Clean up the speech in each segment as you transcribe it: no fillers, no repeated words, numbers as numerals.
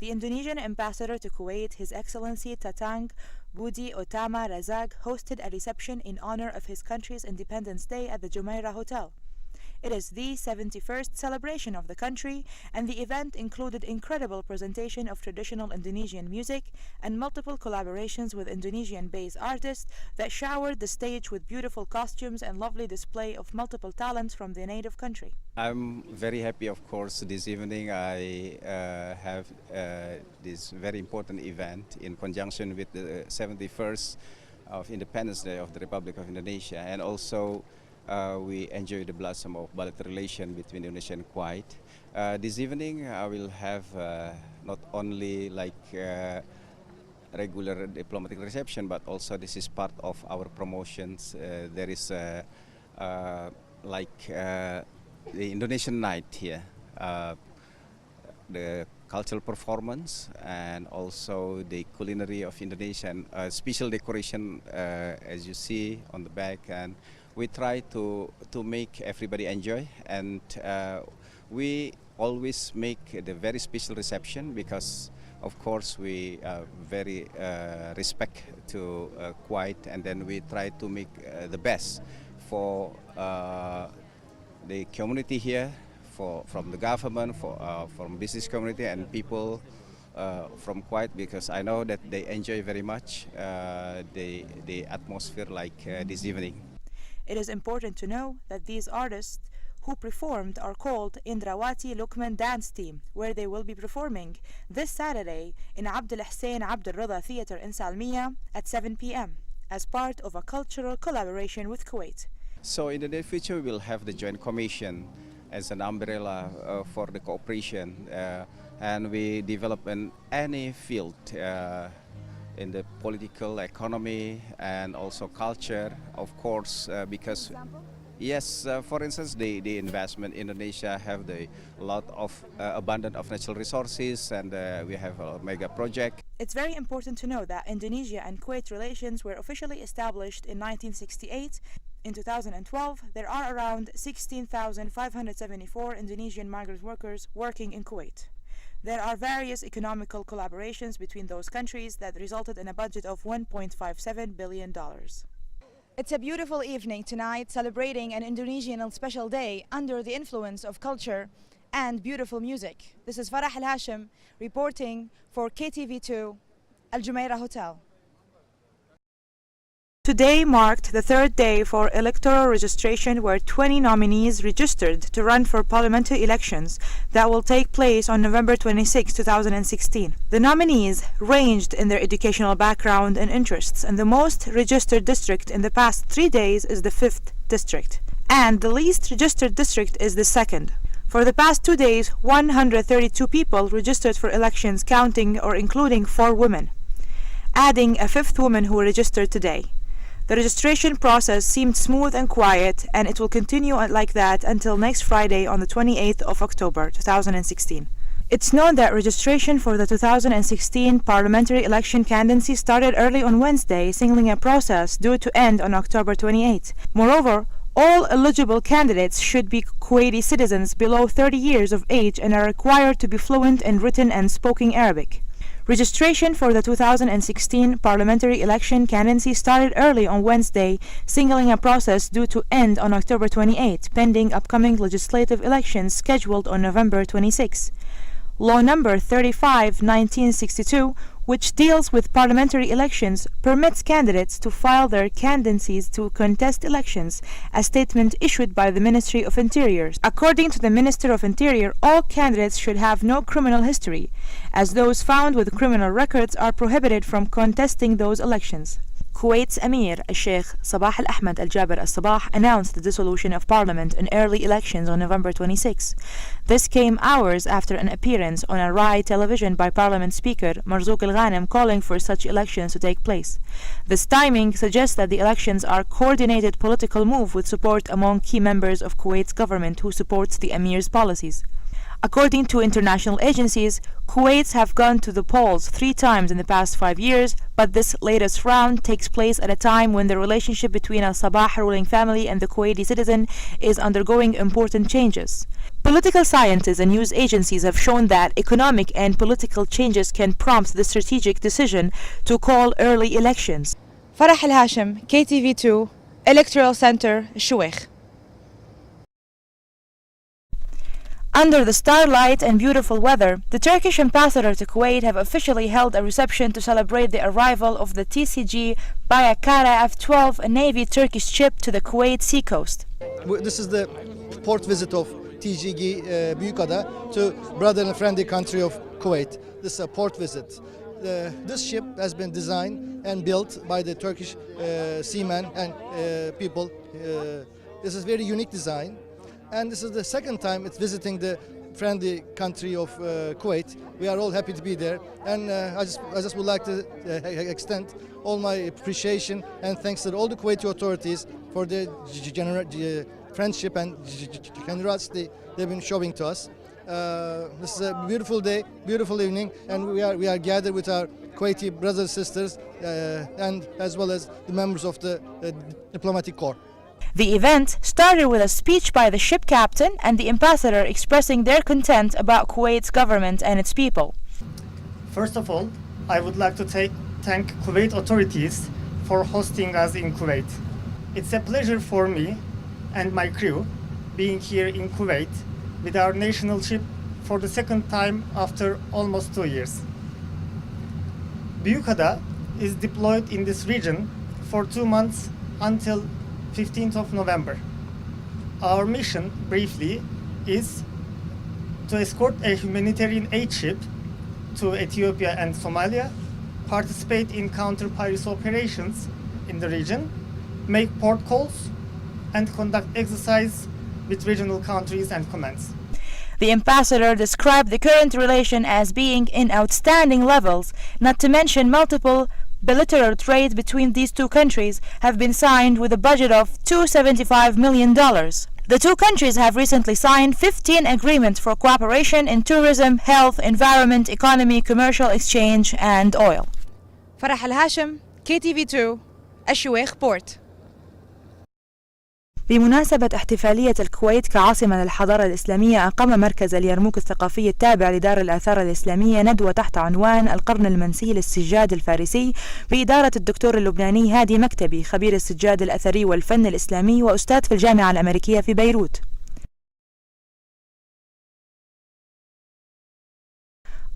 The Indonesian ambassador to Kuwait, His Excellency Tatang Budi Otama Razak, hosted a reception in honor of his country's Independence Day at the Jumeirah Hotel. It is the 71st celebration of the country, and the event included incredible presentation of traditional Indonesian music and multiple collaborations with Indonesian-based artists that showered the stage with beautiful costumes and lovely display of multiple talents from the native country. I'm very happy, of course. This evening I have this very important event in conjunction with the 71st of Independence Day of the Republic of Indonesia, and also we enjoy the blossom of bilateral relation between Indonesia and Kuwait. This evening I will have not only like regular diplomatic reception, but also this is part of our promotions. There is the Indonesian night here, the cultural performance, and also the culinary of Indonesia, and special decoration as you see on the back, and we try to make everybody enjoy, and we always make the very special reception because of course we very respect to Kuwait, and then we try to make the best for the community here, from the government, from business community and people from Kuwait, because I know that they enjoy very much the atmosphere like this evening. It is important to know that these artists who performed are called Indrawati Lukman Dance Team, where they will be performing this Saturday in Abdul Hussein Abdul Rida Theater in Salmiya at 7 p.m. as part of a cultural collaboration with Kuwait. So in the near future we will have the Joint Commission as an umbrella for the cooperation, and we develop in any field in the political, economy, and also culture, of course, because yes, for instance, the investment in Indonesia have a lot of abundance of natural resources, and we have a mega project. It's very important to know that Indonesia and Kuwait relations were officially established in 1968. In 2012, there are around 16,574 Indonesian migrant workers working in Kuwait. There are various economical collaborations between those countries that resulted in a budget of $1.57 billion. It's a beautiful evening tonight, celebrating an Indonesian special day under the influence of culture and beautiful music. This is Farah Al Hashim reporting for KTV2 Al Jumeirah Hotel. Today marked the third day for electoral registration, where 20 nominees registered to run for parliamentary elections that will take place on November 26, 2016. The nominees ranged in their educational background and interests, and the most registered district in the past 3 days is the 5th district, and the least registered district is the 2nd. For the past 2 days, 132 people registered for elections, counting or including 4 women, adding a 5th woman who registered today. The registration process seemed smooth and quiet, and it will continue like that until next Friday on the 28th of October 2016. It's known that registration for the 2016 parliamentary election candidacy started early on Wednesday, signaling a process due to end on October 28. Moreover, all eligible candidates should be Kuwaiti citizens below 30 years of age and are required to be fluent in written and spoken Arabic. Registration for the 2016 parliamentary election candidacy started early on Wednesday, signaling a process due to end on October 28, pending upcoming legislative elections scheduled on November 26. Law number 35/1962, which deals with parliamentary elections, permits candidates to file their candidacies to contest elections, a statement issued by the Ministry of Interior. According to the Minister of Interior, all candidates should have no criminal history, as those found with criminal records are prohibited from contesting those elections. Kuwait's Emir, Sheikh Sabah Al-Ahmad Al-Jaber Al-Sabah, announced the dissolution of parliament in early elections on November 26. This came hours after an appearance on a Rai television by Parliament Speaker Marzouk Al-Ghanem calling for such elections to take place. This timing suggests that the elections are a coordinated political move with support among key members of Kuwait's government who supports the Emir's policies. According to international agencies, Kuwaits have gone to the polls 3 times in the past 5 years, but this latest round takes place at a time when the relationship between al-Sabah ruling family and the Kuwaiti citizen is undergoing important changes. Political scientists and news agencies have shown that economic and political changes can prompt the strategic decision to call early elections. فرح الهاشم, KTV2, Electoral Center, الشويخ. Under the starlight and beautiful weather, the Turkish ambassador to Kuwait have officially held a reception to celebrate the arrival of the TCG Bayakara F-12, a Navy Turkish ship, to the Kuwait seacoast. This is the port visit of TCG Büyükada to brother and friendly country of Kuwait. This is a port visit. This ship has been designed and built by the Turkish seamen and people. This is very unique design. And this is the second time it's visiting the friendly country of Kuwait. We are all happy to be there, and I just would like to extend all my appreciation and thanks to all the Kuwaiti authorities for the friendship and generosity they've been showing to us. This is a beautiful day, beautiful evening, and we are gathered with our Kuwaiti brothers and sisters, and as well as the members of the diplomatic corps. The event started with a speech by the ship captain and the ambassador expressing their content about Kuwait's government and its people. First of all, I would like to thank Kuwait authorities for hosting us in Kuwait. It's a pleasure for me and my crew being here in Kuwait with our national ship for the second time after almost 2 years. Büyükada is deployed in this region for 2 months until 15th of November. Our mission, briefly, is to escort a humanitarian aid ship to Ethiopia and Somalia, participate in counter-piracy operations in the region, make port calls, and conduct exercise with regional countries and commands. The ambassador described the current relation as being in outstanding levels, not to mention multiple bilateral trade between these two countries have been signed with a budget of $275 million. The two countries have recently signed 15 agreements for cooperation in tourism, health, environment, economy, commercial exchange, and oil. فرح الهاشم, KTV2, الشويخ Port. بمناسبة احتفالية الكويت كعاصمة للحضارة الإسلامية، أقام مركز اليرموك الثقافي التابع لدار الآثار الإسلامية ندوة تحت عنوان القرن المنسي للسجاد الفارسي بإدارة الدكتور اللبناني هادي مكتبي، خبير السجاد الأثري والفن الإسلامي وأستاذ في الجامعة الأمريكية في بيروت.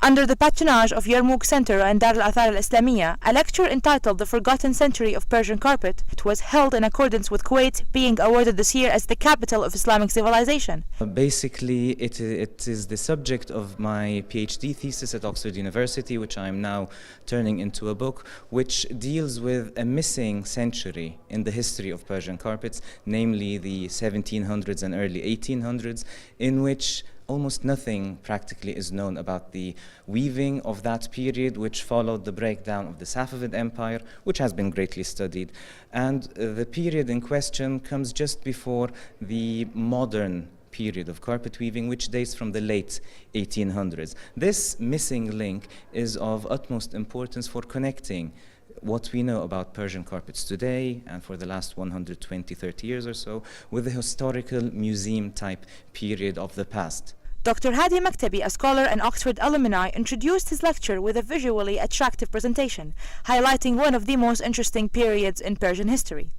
Under the patronage of Yarmouk Center and Dar al-Athar al-Islamiyya, a lecture entitled The Forgotten Century of Persian Carpet was held in accordance with Kuwait being awarded this year as the capital of Islamic civilization. Basically, it is the subject of my PhD thesis at Oxford University, which I'm now turning into a book, which deals with a missing century in the history of Persian carpets, namely the 1700s and early 1800s, in which almost nothing practically is known about the weaving of that period, which followed the breakdown of the Safavid Empire, which has been greatly studied. And the period in question comes just before the modern period of carpet weaving, which dates from the late 1800s. This missing link is of utmost importance for connecting what we know about Persian carpets today and for the last 120, 30 years or so with the historical museum-type period of the past. Dr. Hadi Maktabi, a scholar and Oxford alumni, introduced his lecture with a visually attractive presentation, highlighting one of the most interesting periods in Persian history.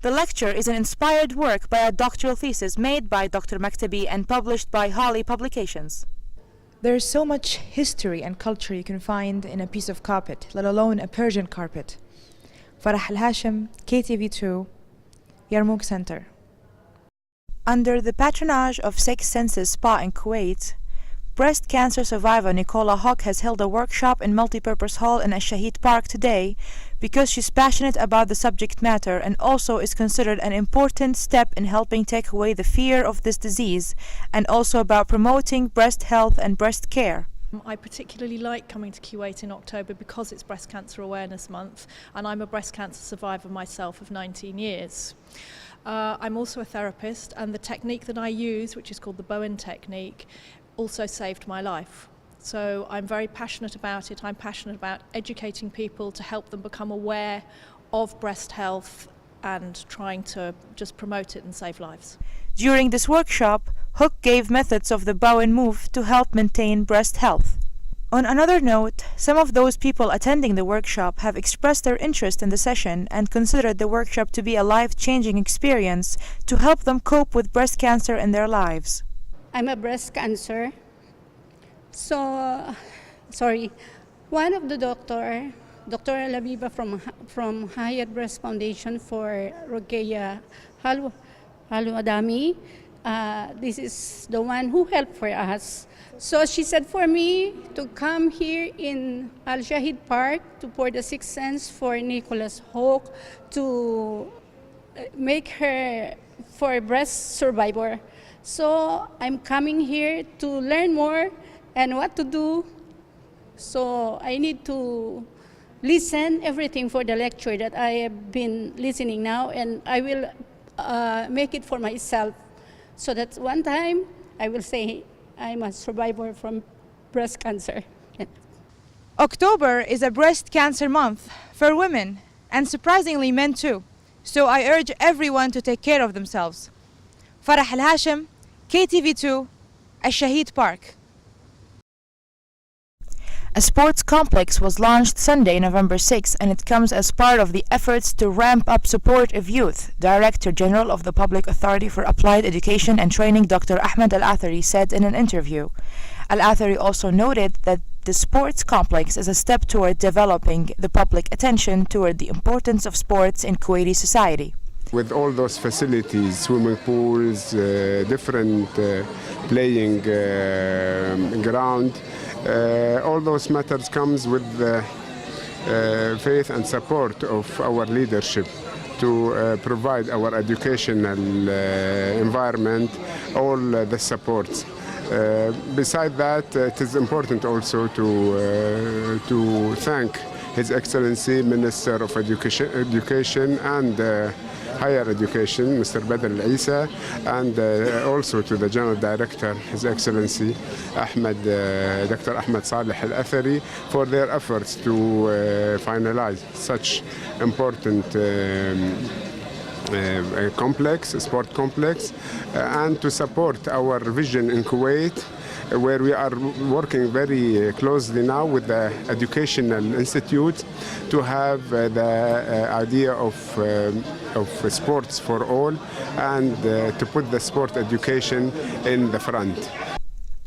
The lecture is an inspired work by a doctoral thesis made by Dr. Maktabi and published by Holly Publications. There is so much history and culture you can find in a piece of carpet, let alone a Persian carpet. Farah Al-Hashim, KTV2, Yarmouk Center. Under the patronage of Six Senses Spa in Kuwait, breast cancer survivor Nicola Hock has held a workshop in multipurpose hall in Al-Shahid Park today because she's passionate about the subject matter and also is considered an important step in helping take away the fear of this disease and also about promoting breast health and breast care. I particularly like coming to Kuwait in October because it's Breast Cancer Awareness Month and I'm a breast cancer survivor myself of 19 years. I'm also a therapist, and the technique that I use, which is called the Bowen technique, also saved my life. So I'm very passionate about it. I'm passionate about educating people to help them become aware of breast health and trying to just promote it and save lives. During this workshop, Hook gave methods of the bow and move to help maintain breast health. On another note, some of those people attending the workshop have expressed their interest in the session and considered the workshop to be a life-changing experience to help them cope with breast cancer in their lives. I'm a breast cancer. One of the Dr. Labiba from Hayat Breast Foundation for Rogeya Halwadami, this is the one who helped for us. So she said for me to come here in Al Shahid Park to pour the sixth sense for Nicholas Hoke to make her for a breast survivor. So I'm coming here to learn more and what to do. So I need to listen everything for the lecture that I have been listening now, and I will make it for myself. So that one time I will say I'm a survivor from breast cancer. October is a breast cancer month for women and surprisingly men too. So I urge everyone to take care of themselves. Farah Al-Hashim, KTV2, Al-Shahid Park. A sports complex was launched Sunday, November 6, and it comes as part of the efforts to ramp up support of youth. Director General of the Public Authority for Applied Education and Training, Dr. Ahmed Al-Athari, said in an interview. Al-Athari also noted that the sports complex is a step toward developing the public attention toward the importance of sports in Kuwaiti society. With all those facilities, swimming pools, different playing ground, all those matters comes with the faith and support of our leadership to provide our educational environment all the supports. Beside that, it is important also to thank His Excellency Minister of Education and Higher Education, Mr. Badr Al-Isa, and also to the General Director, His Excellency Dr. Ahmed Saleh Al-Athari, for their efforts to finalize such important sport complex, and to support our vision in Kuwait, where we are working very closely now with the educational institute to have the idea of sports for all, and to put the sport education in the front.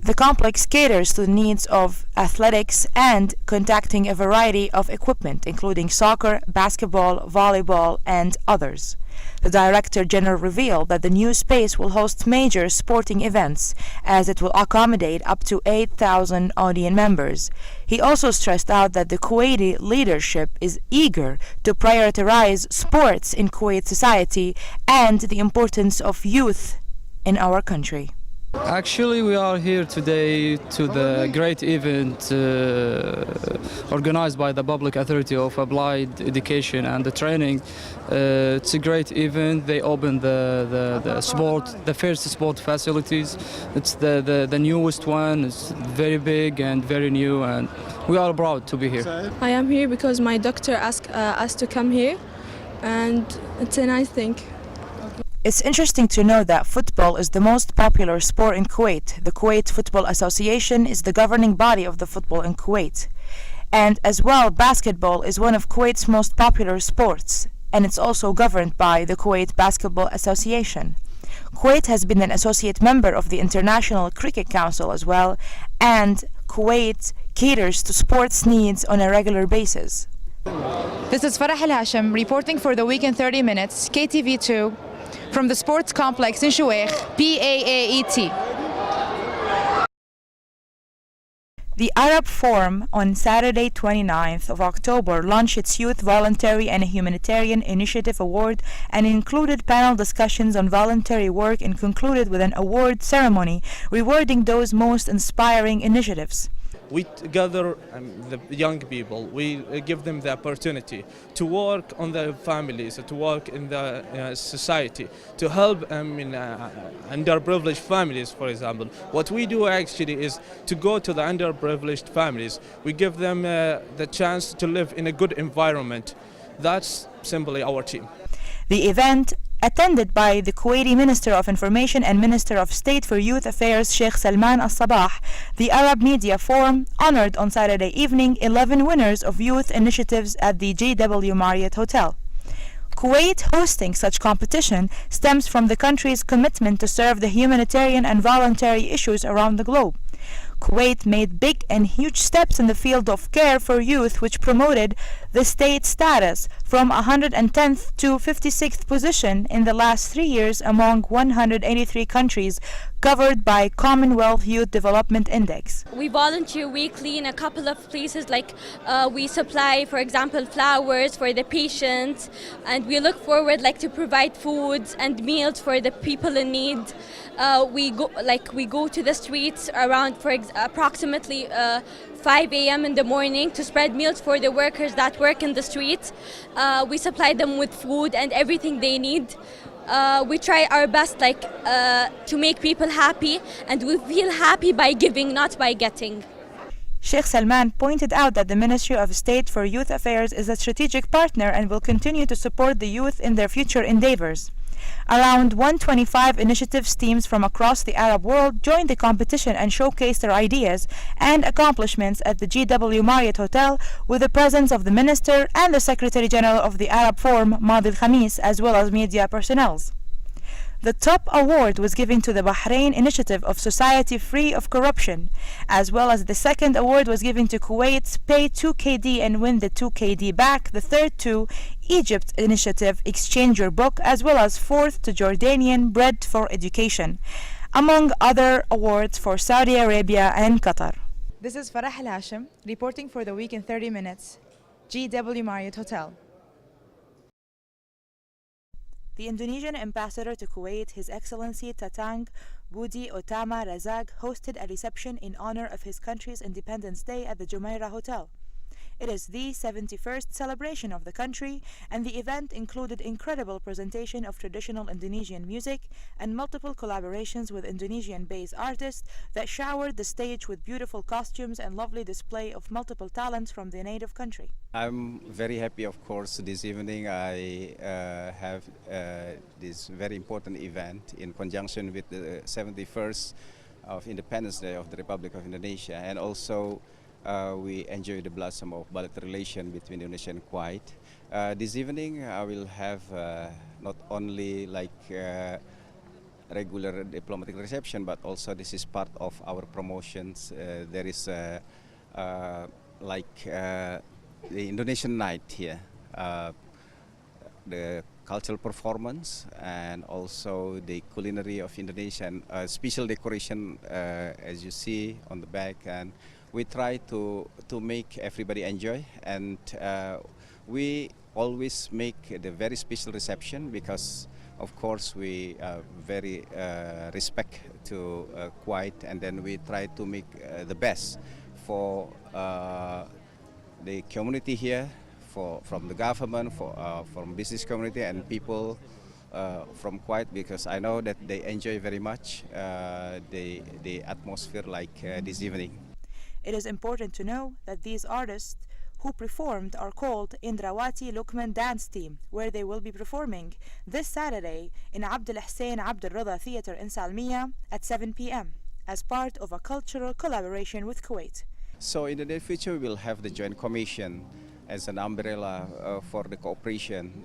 The complex caters to the needs of athletics and contacting a variety of equipment, including soccer, basketball, volleyball, and others. The Director General revealed that the new space will host major sporting events, as it will accommodate up to 8,000 audience members. He also stressed out that the Kuwaiti leadership is eager to prioritize sports in Kuwait society and the importance of youth in our country. Actually, we are here today to the great event organized by the Public Authority of Applied Education and the Training. It's a great event. They opened the first sport facilities. It's the newest one. It's very big and very new, and we are proud to be here. I am here because my doctor asked us to come here, and it's a nice thing. It's interesting to know that football is the most popular sport in Kuwait. The Kuwait Football Association is the governing body of the football in Kuwait. And as well, basketball is one of Kuwait's most popular sports, and it's also governed by the Kuwait Basketball Association. Kuwait has been an associate member of the International Cricket Council as well, and Kuwait caters to sports needs on a regular basis. This is Farah Al-Hashim reporting for the Week in 30 Minutes, KTV2, from the sports complex in Shuwaykh, PAAET. The Arab Forum on Saturday 29th of October launched its Youth Voluntary and Humanitarian Initiative Award and included panel discussions on voluntary work and concluded with an award ceremony rewarding those most inspiring initiatives. We gather the young people, we give them the opportunity to work on their families, to work in the society, to help underprivileged families, for example. What we do actually is to go to the underprivileged families. We give them the chance to live in a good environment. That's simply our team. The event, attended by the Kuwaiti Minister of Information and Minister of State for Youth Affairs Sheikh Salman Al-Sabah, the Arab Media Forum honored on Saturday evening 11 winners of youth initiatives at the JW Marriott Hotel. Kuwait hosting such competition stems from the country's commitment to serve the humanitarian and voluntary issues around the globe. Kuwait made big and huge steps in the field of care for youth, which promoted the state status from 110th to 56th position in the last 3 years among 183 countries covered by Commonwealth Youth Development Index. We volunteer weekly in a couple of places, like we supply, for example, flowers for the patients, and we look forward to provide foods and meals for the people in need. We go to the streets around approximately 5 a.m. in the morning to spread meals for the workers that work in the streets. We supply them with food and everything they need. We try our best to make people happy, and we feel happy by giving, not by getting. Sheikh Salman pointed out that the Ministry of State for Youth Affairs is a strategic partner and will continue to support the youth in their future endeavors. Around 125 initiatives teams from across the Arab world joined the competition and showcased their ideas and accomplishments at the JW Marriott Hotel with the presence of the Minister and the Secretary General of the Arab Forum, Madi Al-Khamis, as well as media personnel. The top award was given to the Bahrain Initiative of Society Free of Corruption, as well as the second award was given to Kuwait's Pay 2KD and Win the 2KD Back, the third to Egypt Initiative Exchange Your Book, as well as fourth to Jordanian Bread for Education, among other awards for Saudi Arabia and Qatar. This is Farah Al Hashim reporting for the Week in 30 Minutes, JW Marriott Hotel. The Indonesian ambassador to Kuwait, His Excellency Tatang Budi Utama Razak, hosted a reception in honor of his country's Independence Day at the Jumeirah Hotel. It is the 71st celebration of the country, and the event included incredible presentation of traditional Indonesian music and multiple collaborations with Indonesian-based artists that showered the stage with beautiful costumes and lovely display of multiple talents from the native country. I'm very happy, of course, this evening I have this very important event in conjunction with the 71st of Independence Day of the Republic of Indonesia, and also we enjoy the blossom of bilateral relation between Indonesia and Kuwait. This evening I will have not only regular diplomatic reception, but also this is part of our promotions. There is the Indonesian night here, the cultural performance, and also the culinary of Indonesia, and special decoration as you see on the back, and we try to make everybody enjoy, and we always make the very special reception because of course we very respect to Kuwait, and then we try to make the best for the community here, from the government, from business community and people from Kuwait, because I know that they enjoy very much the atmosphere this evening. It is important to know that these artists who performed are called Indrawati Lukman Dance Team, where they will be performing this Saturday in Abdul Hussein Abdul Rida Theatre in Salmiya at 7 p.m. as part of a cultural collaboration with Kuwait. So in the near future we will have the Joint Commission as an umbrella for the cooperation,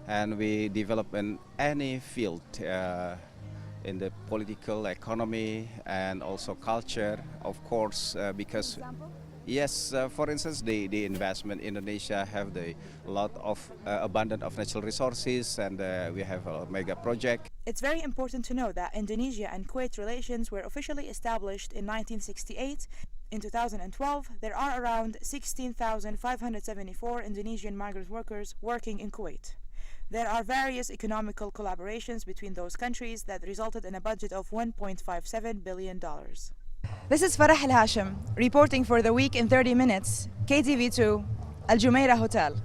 and we develop in any field in the political, economy, and also culture, of course, because yes, for instance, the investment in Indonesia have the lot of abundant of natural resources, and we have a mega project. It's very important to know that Indonesia and Kuwait relations were officially established in 1968. In 2012, there are around 16,574 Indonesian migrant workers working in Kuwait. There are various economical collaborations between those countries that resulted in a budget of $1.57 billion. This is Farah Al Hashim reporting for The Week in 30 Minutes, KTV2, Al Jumeirah Hotel.